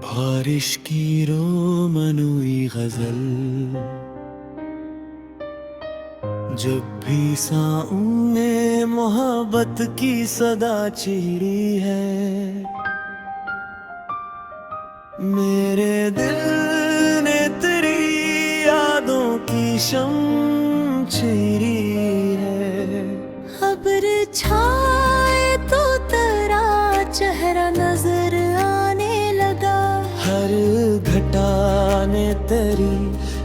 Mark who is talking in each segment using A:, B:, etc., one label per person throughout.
A: बारिश की रोमनुई गजल, जब भी साऊं में मोहब्बत की सदा छिड़ी है। मेरे दिल ने तेरी यादों की शम्म छेड़ी है।
B: अब्र छाए तो तेरा चेहरा नजर आने लगा।
A: हर घटा ने तेरी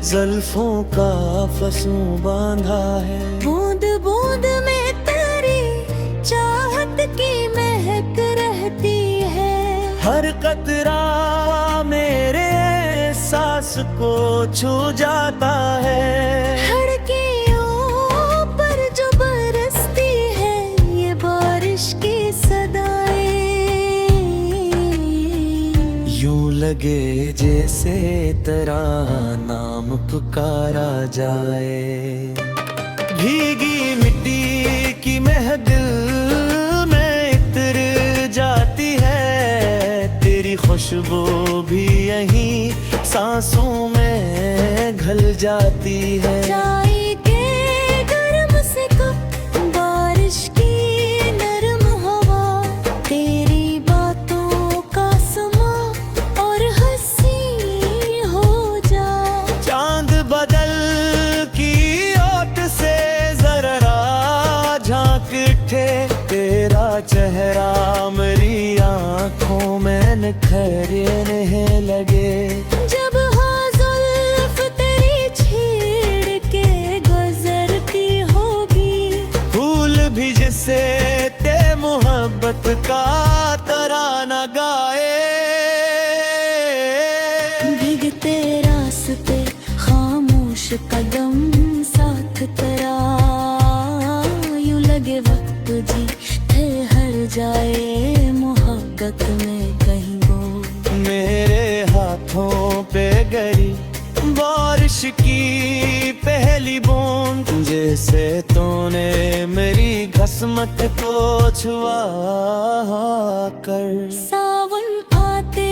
A: ज़ुल्फों का फसूं बांधा है।
B: बूंद बूंद में तेरी चाहत की महक रहती है।
A: हर कतरा मेरे सांस को छू जाता है।
B: खिड़कियों पर जो बरसती है ये बारिश की सदाएं,
A: यूं लगे जैसे तेरा नाम पुकारा जाए। भीगी मिट्टी की महफिल में इतर जाती है। तेरी खुशबू भी यहीं सांसों में घुल जाती है।
B: चाय के गर्म से कप, बारिश की नरम हवा, तेरी बातों का समा और हंसी हो जा।
A: चांद बदल की ओट से जरा झांक उठे। तेरा चेहरा मेरी आंखों में निखरने लगे।
B: जब हाँ जुल्फ तेरी छेड़ के गुजरती होगी,
A: फूल भी जिसे ते मोहब्बत का तराना गाए।
B: भीगते रास्ते खामोश कदम साथ तेरा, यूं लगे वक्त जी ठहर जाए मोहब्बत में कहीं वो।
A: मेरे हाथों पे गिरी बारिश की पहली बूंद, जैसे तूने मेरी घसमत को छुआ कर।
B: सावन आते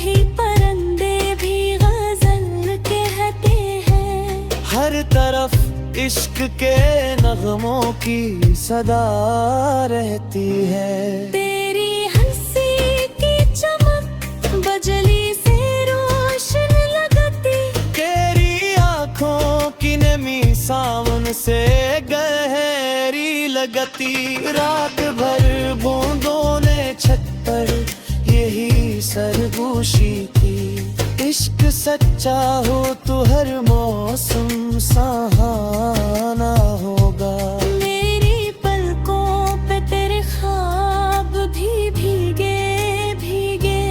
B: ही परंदे भी गजल कहते हैं।
A: हर तरफ इश्क के नगमों की सदा रहती है।
B: तेरी हंसी की चमक बजली से रोशन लगती।
A: तेरी आँखों की नमी सावन से गहरी लगती। रात भर बूंदों ने छत पर यही सरगोशी की। इश्क सच्चा हो तो हर मौसम सुहाना होगा।
B: मेरी पलकों पे तेरे ख्वाब भी भीगे भीगे।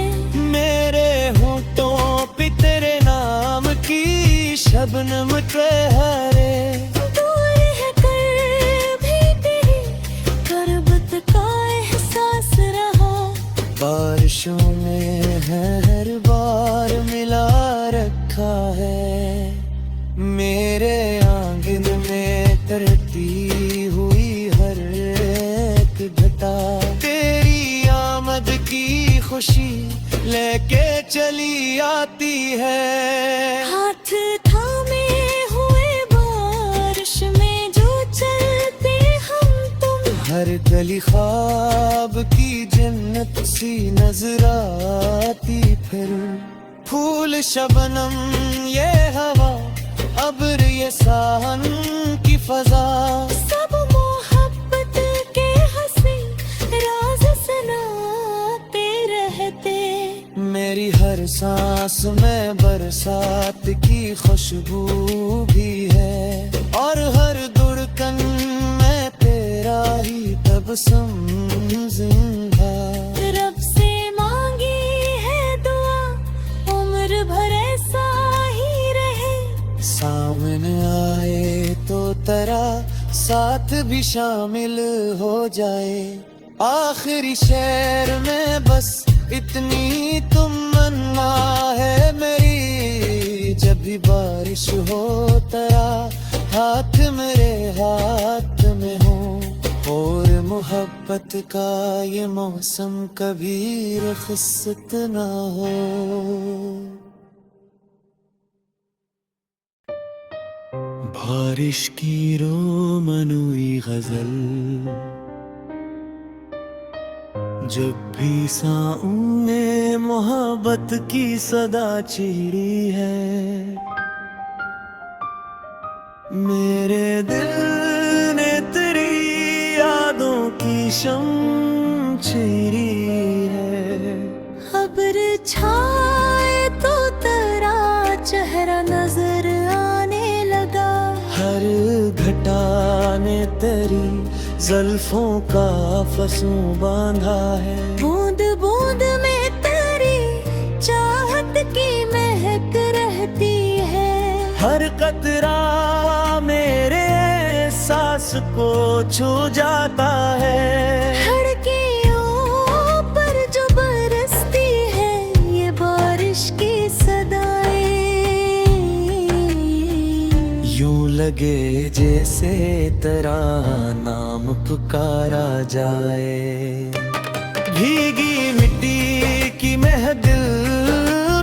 A: मेरे होठों पे तेरे नाम की शबनम ठहरे।
B: दूर है कर भी तेरी गुर्बत का एहसास रहा।
A: बारिशों में है हर बार मिला रखा है। मेरे आंगन में तरती हुई हर एक घटा, तेरी आमद की खुशी लेके चली आती है।
B: हाथ थामे हुए बारिश में जो चलते हम तुम,
A: हर गली ख्वाब की जन्नत सी नजर आती। फिर फूल शबनम ये हवा, अब्र ये सावन की फजा,
B: सब मोहब्बत के हंसी राज सुनाते रहते।
A: मेरी हर सांस में बरसात की खुशबू भी है। और हर धड़कन में तेरा ही तबस्सुम जिंदा।
B: रब से मांगी है दुआ, उम्र भर ऐसा ही रहे।
A: सामने आए तो तेरा साथ भी शामिल हो जाए। आखिरी शहर में बस इतनी तमन्ना है मेरी। जब भी बारिश हो तेरा हाथ मेरे हाथ में हो। और मोहब्बत का ये मौसम कभी रुखसत ना हो। बारिश की रोमनुई गजल जब भी साऊं में मोहब्बत की सदा छिड़ी है, मेरे दिल ने तेरी यादों की शम छेड़ी है।
B: अब्र छाए तो तेरा चेहरा नजर आने लगा,
A: हर घटा ने तेरी ज़ुल्फों का फसूं बांधा है।
B: बूंद बूंद में तेरी चाहत की महक रहती है,
A: हर कतरा मेरे सांस को छू जाता है।
B: खिड़कियों पर जो बरसती है ये बारिश की सदाएं,
A: यूं लगे जैसे तेरा नाम पुकारा जाए। भीगी मिट्टी की महदिल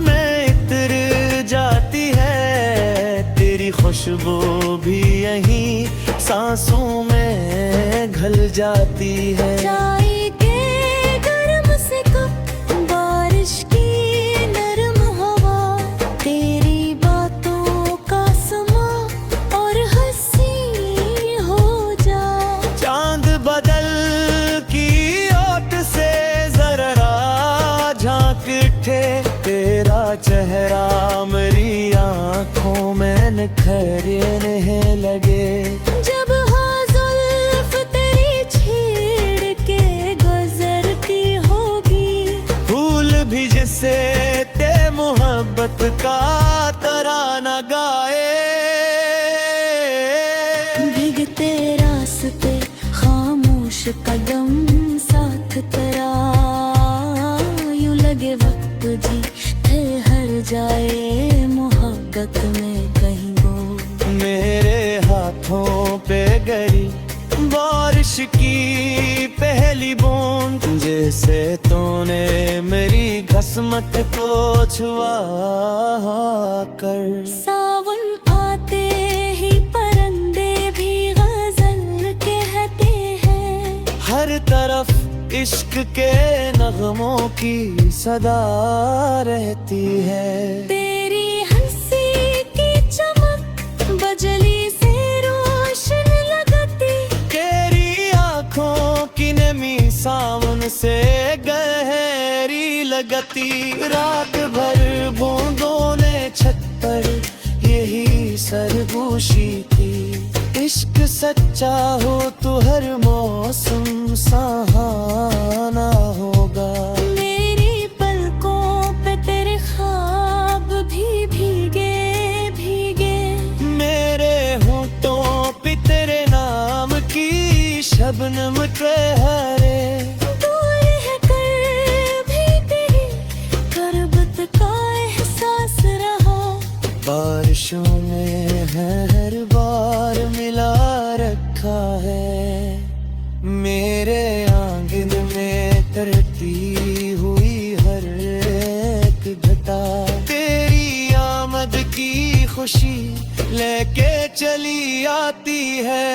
A: में इतर जाती है, तेरी खुशबू भी यहीं सांसों में घल जाती है।
B: चाय के गर्म से कप, बारिश की नरम हवा, तेरी बातों का समा और हंसी हो जा।
A: चांद बदल की ओट से जरा झांक उठे, तेरा चेहरा मेरी आंखों में निखरने लगे।
B: जब हाँ जुल्फ तेरी छेड़ के गुजरती होगी,
A: फूल भी जिसे ते मोहब्बत का तराना गाए।
B: भीगते रास्ते खामोश कदम साथ तेरा, यूं लगे वक्त जी ठहर जाए मोहब्बत में कहीं वो।
A: मेरे हाथों पे गरी बारिश की पहली बूंद, जैसे तूने मेरी किस्मत को छुआ कर।
B: सावन आते ही परंदे भी गजल कहते हैं,
A: हर तरफ इश्क के नगमों की सदा रहती है।
B: तेरी हंसी की चमक बजली से रोशन लगती,
A: तेरी आंखों की नमी सावन से गहरी लगती। रात भर बूंदों ने छत पर यही सरगोशी थी। इश्क सच्चा हो तो हर मौसम सहाना होगा।
B: मेरी पलकों पे तेरे ख्वाब भी भीगे भीगे,
A: मेरे होठों पे तेरे नाम की शबनम ठहरे। दूर है
B: कर भी तेरी गुर्बत का एहसास रहा,
A: बारिशों में है हर बार मिला रखा है। मेरे आंगन में तरती हुई हर एक घटा, तेरी आमद की खुशी लेके चली आती है।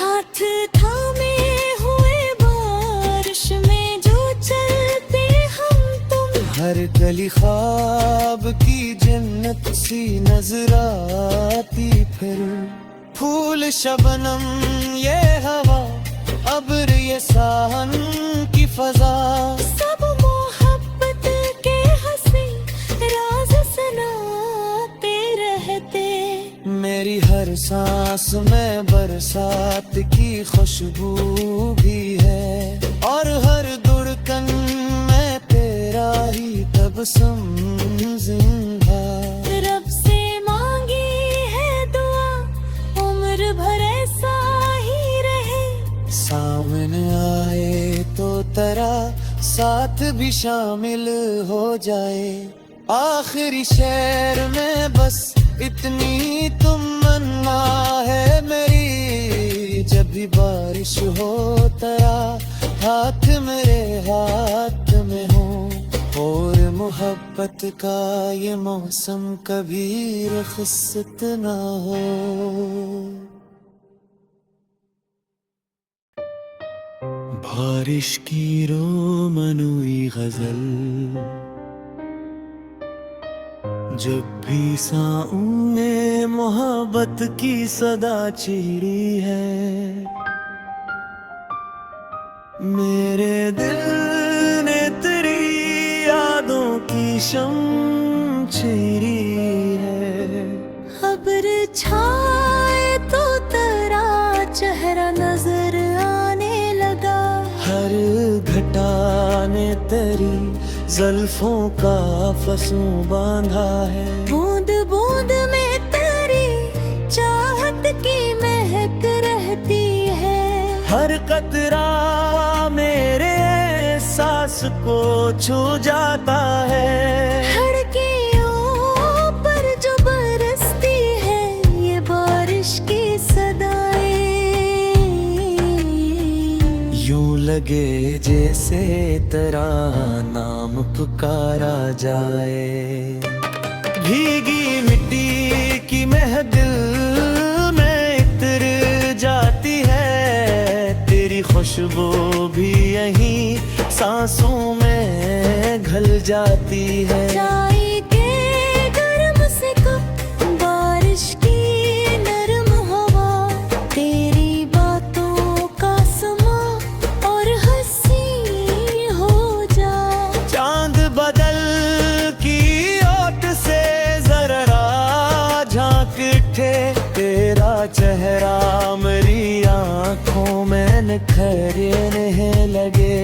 B: हाथ थामे हुए बारिश में जो चलते हम तुम,
A: हर गली ख्वाब की जन्नत सी नजर आती। फिर फूल शबनम ये हवा, अब्र ये सावन की फजा,
B: सब मोहब्बत के हंसी राज सुनाते रहते।
A: मेरी हर सांस में बरसात की खुशबू भी है, और हर धड़कन में तेरा ही तबस्सुम जिंदा।
B: रब से मांगी है दुआ, उम्र भर ऐसा ही रहे।
A: सामने आए तो तेरा साथ भी शामिल हो जाए। आखिरी शहर में बस इतनी तमन्ना है मेरी, जब भी बारिश हो तरा, हाथ मेरे हाथ में हो। और मोहब्बत का ये मौसम कभी रुखसत ना हो। बारिश की रोमनुई गजल जब भी साऊं में मोहब्बत की सदा छिड़ी है, मेरे दिल ने तेरी यादों की शम्म छेड़ी है।
B: अब्र छाए तो तेरा चेहरा नजर आने लगा,
A: हर घटा ने तेरी ज़ुल्फों का फसूं बांधा है।
B: बूंद बूंद में तेरी चाहत की महक रहती है,
A: हर कतरा मेरे सांस को छू जाता है।
B: खिड़कियों पर जो बरसती है ये बारिश की सदाएं,
A: यूं लगे जैसे तेरा नाम पुकारा जाए। भीगी मिट्टी की महदिल में इतर जाती है, तेरी खुशबू भी यहीं सांसों में घल जाती है।
B: चाय के गर्म से कप, बारिश की नरम हवा, तेरी बातों का समा और हंसी हो जा।
A: चांद बदल की ओट से जरा झांक उठे, तेरा चेहरा मेरी आंखों में निखरने लगे।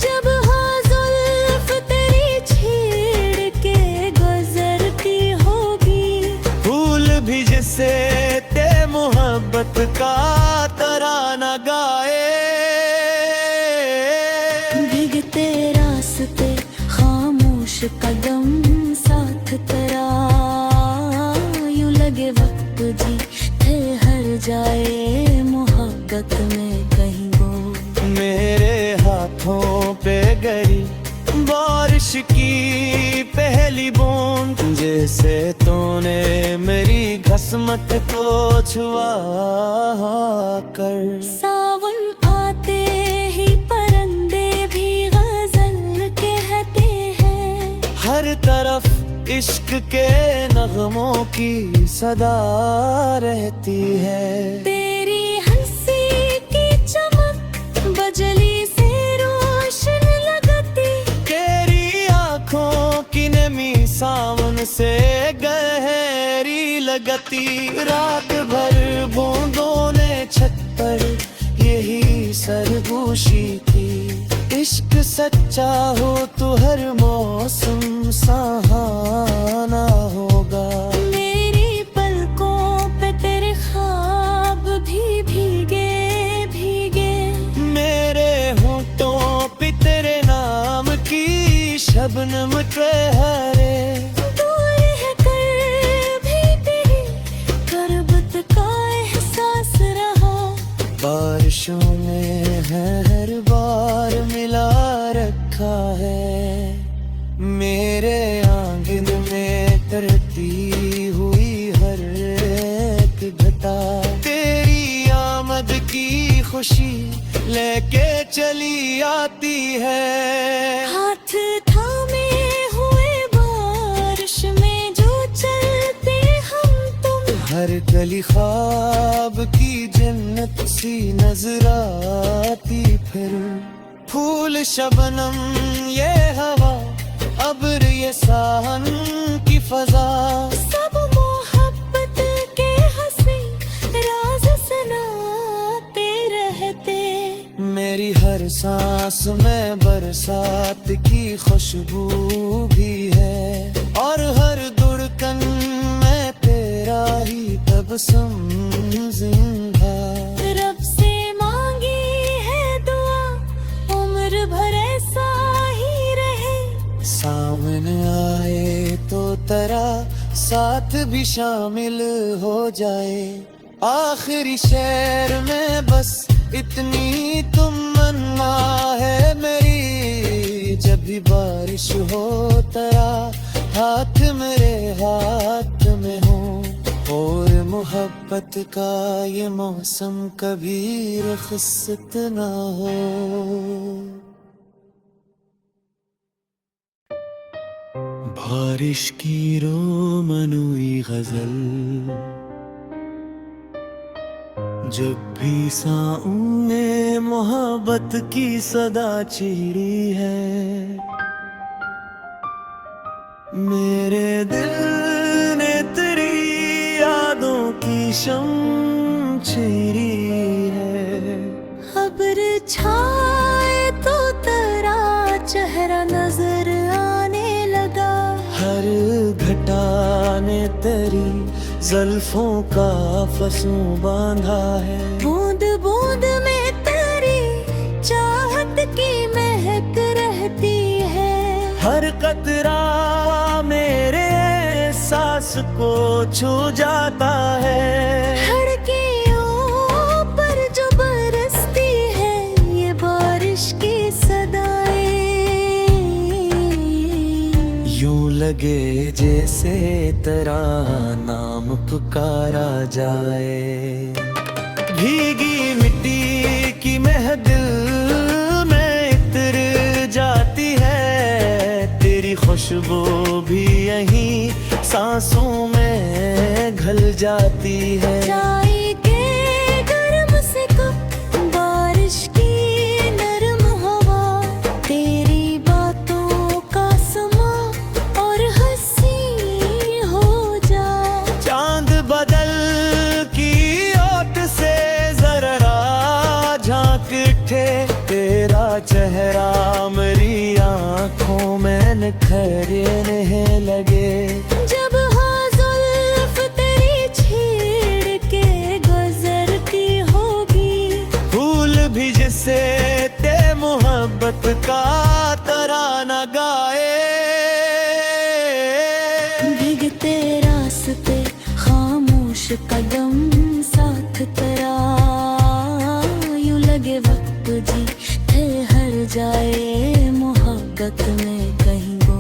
B: जब हाँ जुल्फ तेरी छेड़ के गुजरती होगी,
A: फूल भी जिसे ते मोहब्बत का तराना गाए।
B: भीगते रास्ते खामोश कदम साथ तेरा, यूं लगे वक्त जी ठहर जाए मोहब्बत में कहीं वो।
A: मेरे हाथों पे गरी बारिश की पहली बूंद, जैसे तूने मेरी घसमत को छुआ कर।
B: सावन आते ही परंदे भी गजल कहते हैं,
A: हर तरफ इश्क के नगमों की सदा रहती है।
B: तेरी हंसी की चमक बजली से रोशन लगती,
A: तेरी आंखों की नमी सावन से गहरी लगती। रात भर बूंदों ने छत पर यही सरगोशी की, इश्क सच्चा हो तो हर मौसम सहाना होगा।
B: मेरी पलकों पे तेरे ख्वाब भी भीगे भीगे,
A: मेरे होंठों पे तेरे नाम की शबनम ठहरे। दूर
B: है कर भी तेरी गुर्बत का एहसास रहा,
A: बारिशों में हर बार मिला रखा है। मेरे आंगन में तरती हुई हर एक घटा, तेरी आमद की खुशी लेके चली आती है।
B: हाथ थामे हुए बारिश में जो चलते हम तुम,
A: हर गली ख्वाब की जन्नत सी नजर आती। फिर फूल शबनम ये हवा, अब्र ये साहन की फजा,
B: सब मोहब्बत के हंसी राज सुनाते रहते।
A: मेरी हर सांस में बरसात की खुशबू भी है, और हर धड़कन में तेरा ही तबस्सुम जिंदा।
B: रब से मांगी है दुआ, उम्र भर ऐसा ही रहे।
A: सामने आए तो तेरा साथ भी शामिल हो जाए। आखिरी शहर में बस इतनी तमन्ना है मेरी, जब भी बारिश हो तेरा हाथ मेरे हाथ में हो, और मोहब्बत का ये मौसम कभी रुखसत ना हो। बारिश की रोमनुई गजल जब भी साऊं में मोहब्बत की सदा छिड़ी है, मेरे दिल ने तेरी यादों की शम्म छेड़ी है।
B: अब्र छाए तो तेरा चेहरा नजर आने लगा,
A: हर घटा ने तेरी ज़ुल्फों का फसूं बांधा है,
B: बूंद बूंद में तेरी चाहत की महक रहती है,
A: हर कतरा मेरे सांस को छू जाता है।
B: खिड़कियों पर जो बरसती है ये बारिश की सदाएं,
A: यूं लगे जैसे तेरा नाम पुकारा जाए। भीगी मिट्टी की महदिल में इतर जाती है, तेरी खुशबू भी यहीं सांसों में घल जाती है।
B: चाय के गर्म से कप बारिश की नरम हवा, तेरी बातों का समा और हंसी हो जा।
A: चांद बदल की ओट से जरा झांक उठे, तेरा चेहरा मेरी आंखों में निखरने लगे।
B: जब हाँ जुल्फ तेरी छेड़ के गुजरती होगी,
A: फूल भी जिसे ते मोहब्बत का तराना गाए।
B: भीगते रास्ते खामोश कदम साथ तेरा, यूं लगे वक्त जी ठहर जाए मोहब्बत में कहीं वो।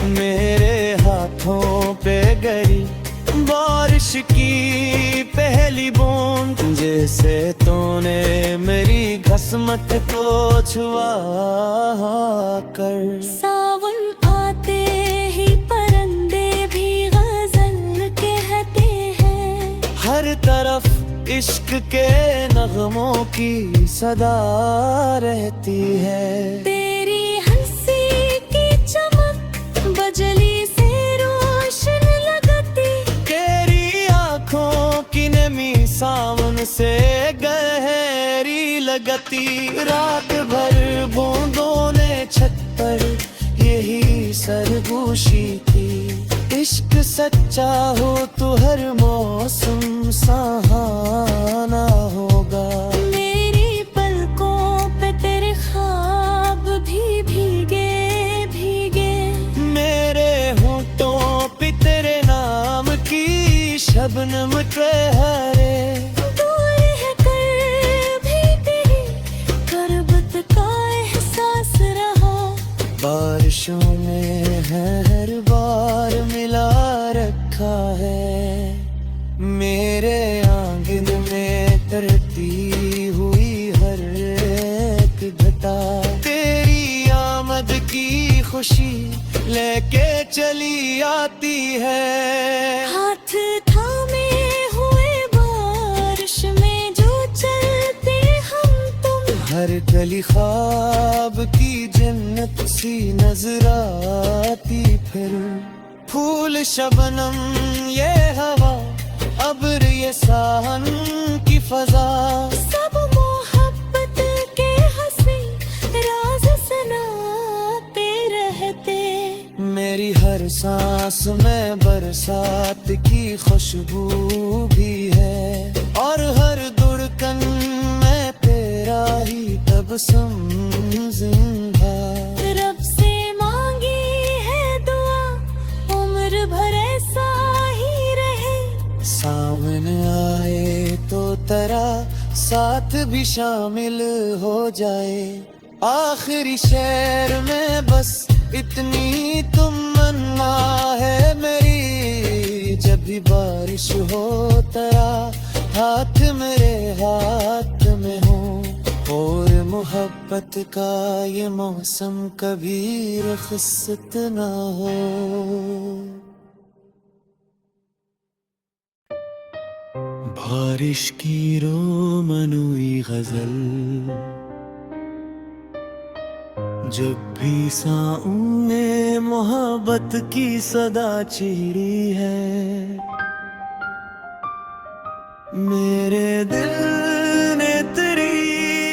A: मेरे हाथों पे गरी बारिश की पहली बूंद, जैसे तूने मेरी घसमत को छुआ कर।
B: सावन आते ही परंदे भी गजल कहते हैं,
A: हर तरफ इश्क के नगमों की सदा रहती है।
B: तेरी हंसी की चमक बजली से रोशन लगती,
A: तेरी आंखों की नमी सावन से गहरी लगती। रात भर बूंदों ने छत पर यही सरगोशी की, इश्क सच्चा हो तो हर मौसम सहाना होगा।
B: मेरी पलकों पे तेरे ख्वाब भी भीगे भीगे,
A: मेरे होंठों पे तेरे नाम की शबनम ठहरे। दूर
B: है कर भी तेरी करबत का एहसास रहा,
A: बारिशों में हर बार मिला रखा है। मेरे आंगन में तरती हुई हर एक घटा, तेरी आमद की खुशी लेके चली आती है।
B: हाथ थामे हुए बारिश में जो चलते हम तुम,
A: हर गली ख्वाब की जन्नत सी नजर आती। फिर फूल शबनम ये हवा, अब्र ये साहन की फजा,
B: सब मोहब्बत के हंसी राज सुनाते रहते।
A: मेरी हर सांस में बरसात की खुशबू भी है, और हर धड़कन में तेरा ही तबस्सुम जिंदा।
B: रब से मांगी है दुआ, उम्र भर ऐसा ही रहे।
A: सावन आए साथ भी शामिल हो जाए। आखिरी शहर में बस इतनी तमन्ना है मेरी, जब भी बारिश हो तेरा हाथ मेरे हाथ में हो, और मोहब्बत का ये मौसम कभी रुखसत ना हो। बारिश की रोमनुई गजल जब भी साऊं में मोहब्बत की सदा छिड़ी है, मेरे दिल ने तेरी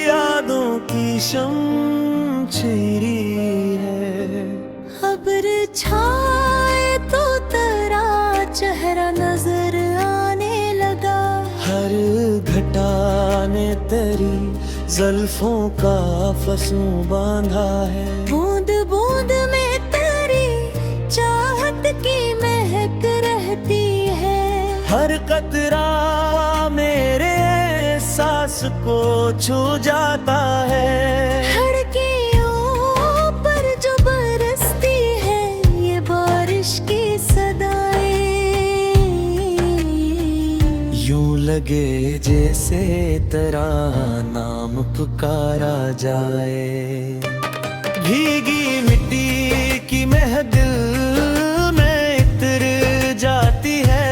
A: यादों की शम्म छेड़ी है।
B: अब्र छाए तो तेरा चेहरा नजर आने लगा,
A: हर घटा ने तेरी ज़ुल्फों का फसूं बांधा है।
B: बूंद बूंद में तेरी चाहत की महक रहती है,
A: हर कतरा मेरे सांस को छू जाता है।
B: खिड़कियों पर जो बरसती है ये बारिश की सदाएं,
A: यूं लगे जैसे तेरा नाम पुकारा जाए। भीगी मिट्टी की महदिल में इतर जाती है,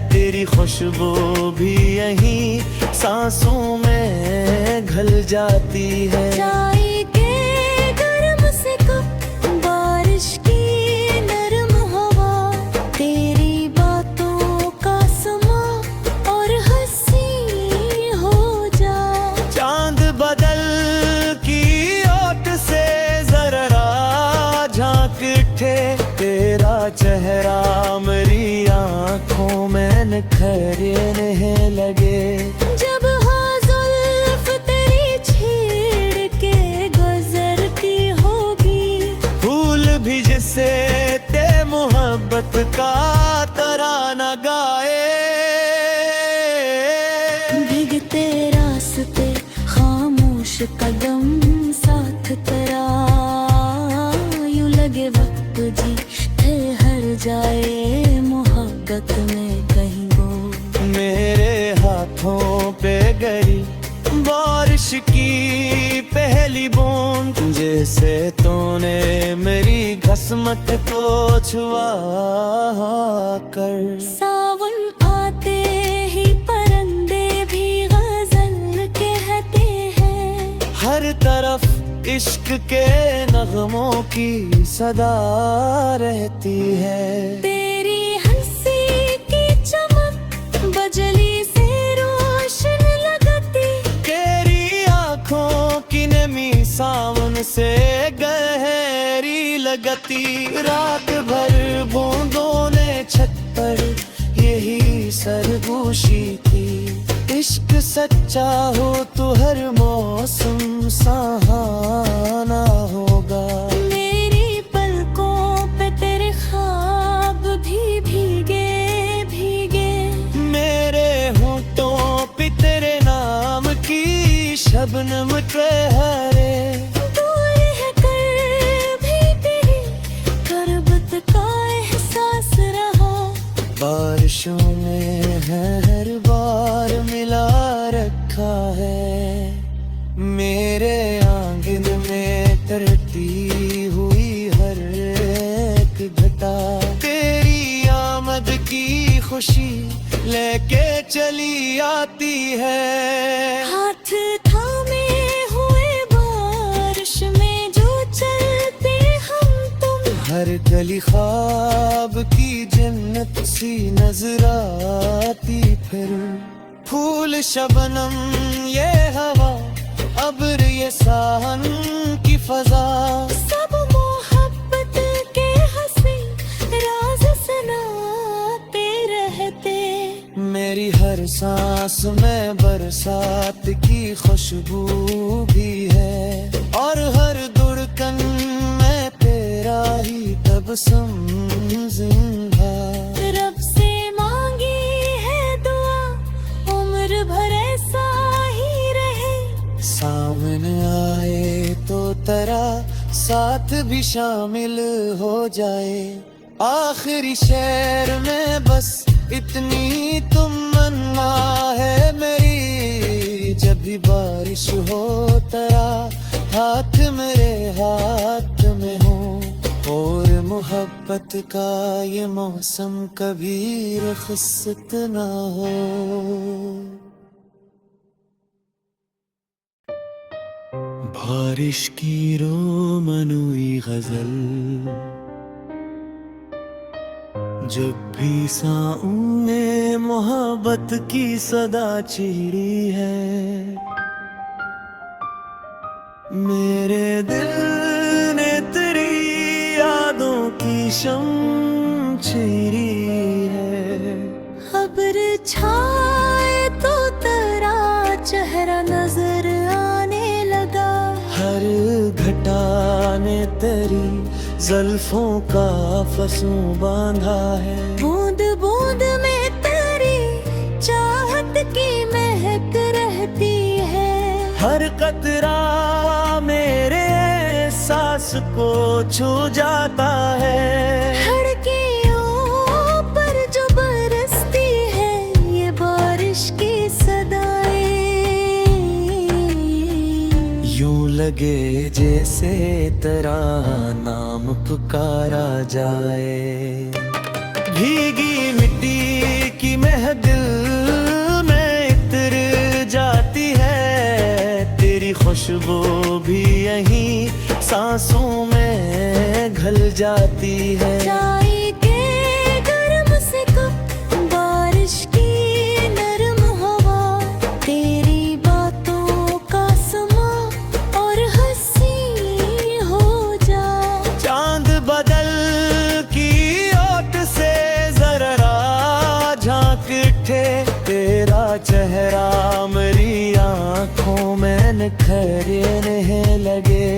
A: तेरी खुशबू भी यहीं सांसों में घुल जाती है।
B: चाय के गर्म से कप बारिश की नरम हवा, तेरी बातों का समा और हंसी हो जा।
A: चांद बदल की ओट से जरा झांक उठे, तेरा चेहरा मेरी आंखों में निखरने लगे।
B: जब हाँ जुल्फ तेरी छेड़ के गुजरती होगी,
A: फूल भी जिसे ते मोहब्बत का तराना गाए।
B: भीगते रास्ते खामोश कदम साथ तेरा, यूं लगे वक्त जी ठहर जाए मोहब्बत में कहीं वो।
A: मेरे हाथों पे गरी बारिश की पहली बूंद, जैसे तूने मेरी किस्मत को छुआ कर।
B: सावन आते ही परिंदे भी गजल कहते हैं,
A: हर तरफ इश्क के नगमों की सदा रहती है।
B: तेरी हंसी की चमक बजली से रोशन लगती,
A: तेरी आंखों की नमी सावन से गहरी लगती। रात भर बूंदों ने छत पर यही सरगोशी की, इश्क सच्चा हो तो हर मौसम सहाना होगा।
B: मेरी पलकों पे तेरे ख्वाब भी भीगे भीगे,
A: मेरे होठों पे तेरे नाम की शबनम ठहरे।
B: दूर है कर भी तेरी गुर्बत का एहसास रहा,
A: बारिशों में हर बार मिला रखा है। मेरे आंगन में तरती हुई हर एक घटा, तेरी आमद की खुशी लेके चली आती है।
B: हाथ थामे हुए बारिश में जो चलते हम तुम,
A: हर गली ख्वाब की जन्नत सी नजर आती। फिर फूल शबनम ये हवा, अब्र ये साहन की फजा,
B: सब मोहब्बत के हंसी राज सुनाते रहते।
A: मेरी हर सांस में बरसात की खुशबू भी है, और हर धड़कन में तेरा ही तबस्सुम जिंदा।
B: रब से मांगी है दुआ, उम्र भर ऐसा ही
A: साथ भी शामिल हो जाए। आखिरी शहर में बस इतनी तमन्ना है मेरी, जब भी बारिश हो तेरा हाथ मेरे हाथ में हो, और मोहब्बत का ये मौसम कभी रुखसत ना हो। बारिश की रोमनुई गजल जब भी साऊं में मोहब्बत की सदा छिड़ी है, मेरे दिल ने तेरी यादों की शम छेड़ी है।
B: खबर छाए तो तेरा चेहरा नजर आने लगा,
A: हर घटा ने तेरी ज़ुल्फों का फसूं बांधा है।
B: बूंद बूंद में तेरी चाहत की महक रहती है,
A: हर कतरा मेरे सांस को छू जाता है।
B: खिड़कियों पर जो बरसती है ये बारिश की सदाएं,
A: यूं लगे जैसे तेरा नाम पुकारा जाए। भीगी मिट्टी की महफिल में इतर जाती है, तेरी खुशबू भी यहीं सांसों में घल जाती है।
B: चाय के गर्म से कप बारिश की नरम हवा, तेरी बातों का समा और हंसी हो जा।
A: चांद बदल की ओट से जरा झांक उठे, तेरा चेहरा मेरी आंखों में निखरने लगे।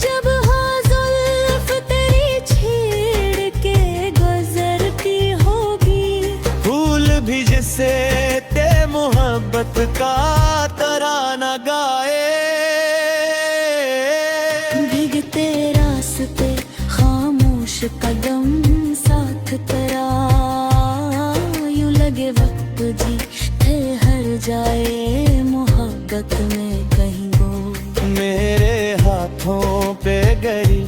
B: जब हाँ जुल्फ तेरी छेड़ के गुजरती होगी,
A: फूल भी जिसे ते मोहब्बत का तराना गाए।
B: भीगते रास्ते खामोश कदम साथ तेरा, यूं लगे वक्त जी ठहर जाए मोहब्बत में कहीं वो।
A: मेरे हाथों पे गरी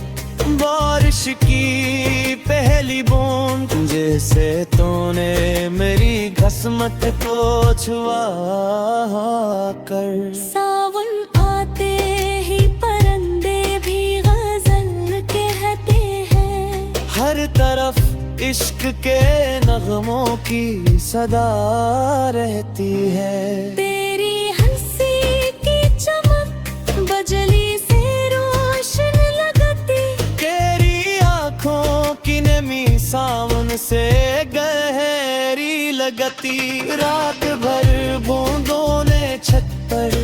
A: बारिश की पहली बूंद, जैसे तूने मेरी घसमत को छुआ कर।
B: सावन आते ही परंदे भी गजल कहते हैं,
A: हर तरफ इश्क के नगमों की सदा रहती है।
B: तेरी हंसी की चमक बजली से रोशन लगती,
A: तेरी आंखों की नमी सावन से गहरी लगती। रात भर बूंदों ने छत पर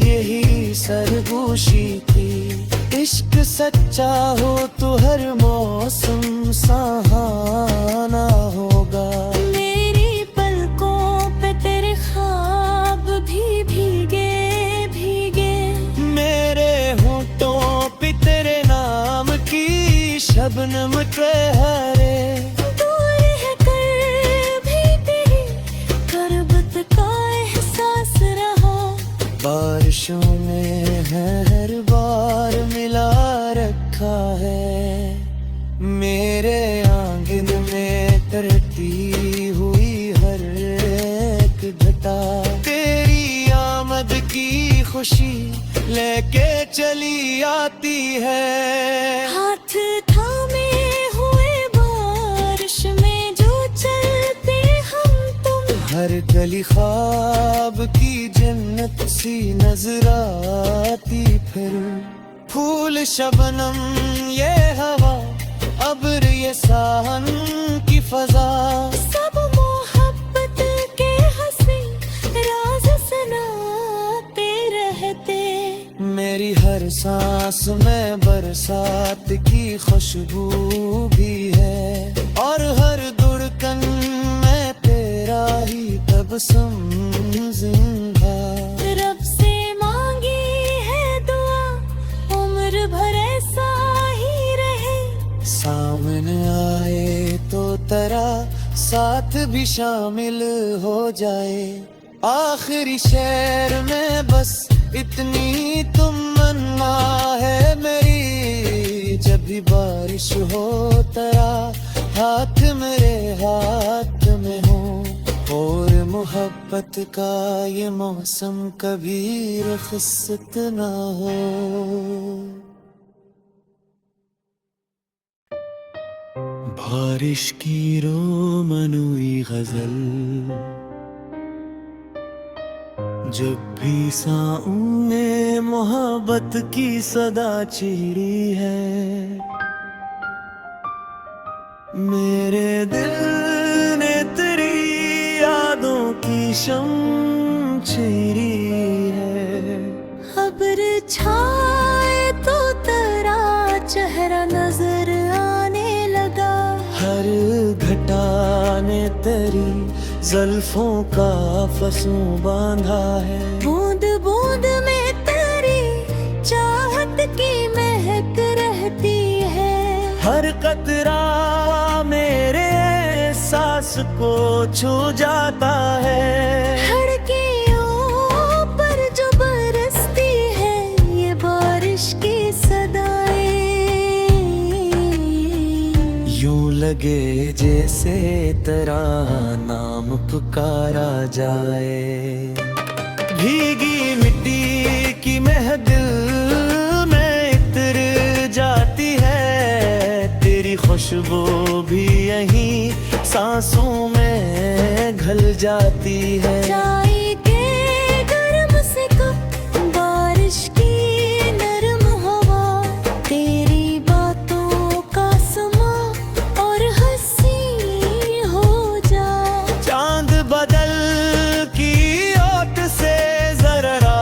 A: यही सरगोशी की, इश्क सच्चा हो तो हर मौसम सुहाना होगा।
B: मेरी पलकों पे तेरे ख्वाब भी भीगे भीगे,
A: मेरे होठों पे तेरे नाम की शबनम ठहरे।
B: दूर है कर भी तेरी गुर्बत का एहसास रहा,
A: बारिशों में हर बार मिला रखा है। मेरे आंगन में तरती हुई हर एक घटा, तेरी आमद की खुशी लेके चली आती है।
B: हाथ थामे हुए बारिश में जो चलते हम तुम,
A: हर गली ख्वाब की जन्नत सी नजर आती। फिर फूल शबनम ये हवा, अब्र ये साहन की फजा,
B: सब मोहब्बत के हंसी राज सुनाते रहते।
A: मेरी हर सांस में बरसात की खुशबू भी है, और हर धड़कन में तेरा ही तबस्सुम जिंदा।
B: रब से मांगी है दुआ, उम्र भर ऐसा
A: साथ भी शामिल हो जाए। आखिरी शेर में बस इतनी तमन्ना है मेरी, जब भी बारिश हो तेरा हाथ मेरे हाथ में हो, और मोहब्बत का ये मौसम कभी रुखसत ना हो। बारिश की रोमनुई गजल जब भी साऊं में मोहब्बत की सदा छिड़ी है, मेरे दिल ने तेरी यादों की शम्म छेड़ी है।
B: अब्र छाए तो तेरा चेहरा नजर आने लगा,
A: हर घटा ने तेरी ज़ुल्फों का फसूं बांधा है।
B: बूंद बूंद में तेरी चाहत की महक रहती है,
A: हर कतरा मेरे सांस को छू जाता है।
B: खिड़कियों पर जो बरसती है ये बारिश की सदाएं,
A: यूं लगे जैसे तेरा नाम पुकारा जाए। भीगी मिट्टी की महदिल में इतर जाती है, तेरी खुशबू भी यहीं सांसों में घल जाती है।
B: चाय के गर्म से कप, बारिश की नरम हवा, तेरी बातों का समा और हंसी हो जा।
A: चांद बदल की ओट से जरा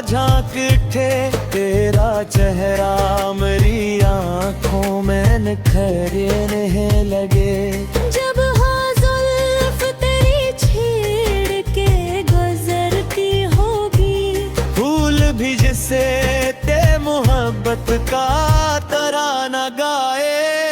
A: झांक उठे, तेरा चेहरा मेरी आंखों में निखरने लगे।
B: जब हाँ जुल्फ तेरी छेड़ के गुजरती होगी,
A: फूल भी जिसे ते मोहब्बत का तराना गाए।